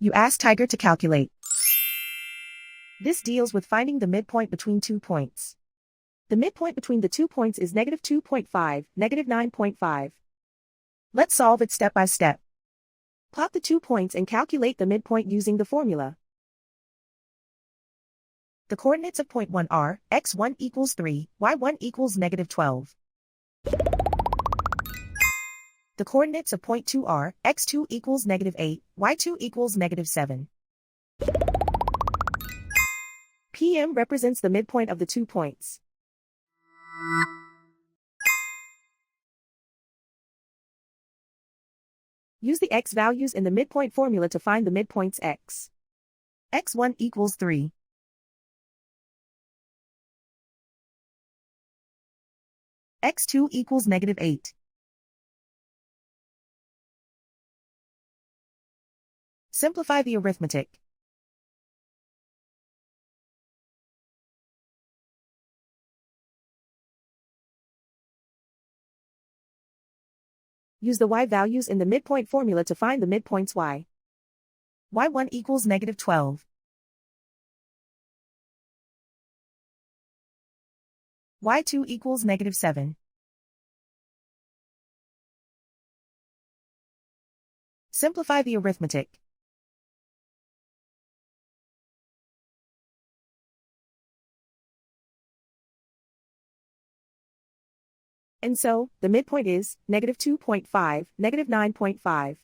You ask Tiger to calculate. This deals with finding the midpoint between 2 points. The midpoint between the 2 points is -2.5, -9.5. Let's solve it step by step. Plot the 2 points and calculate the midpoint using the formula. The coordinates of point 1 are x1 equals 3, y1 equals -12. The coordinates of point 2 are x2 equals -8, y2 equals -7. PM represents the midpoint of the 2 points. Use the x values in the midpoint formula to find the midpoints x. x1 equals 3. x2 equals -8. Simplify the arithmetic. Use the y values in the midpoint formula to find the midpoints y. y1 equals -12. y2 equals -7. Simplify the arithmetic. And so, the midpoint is -2.5, -9.5.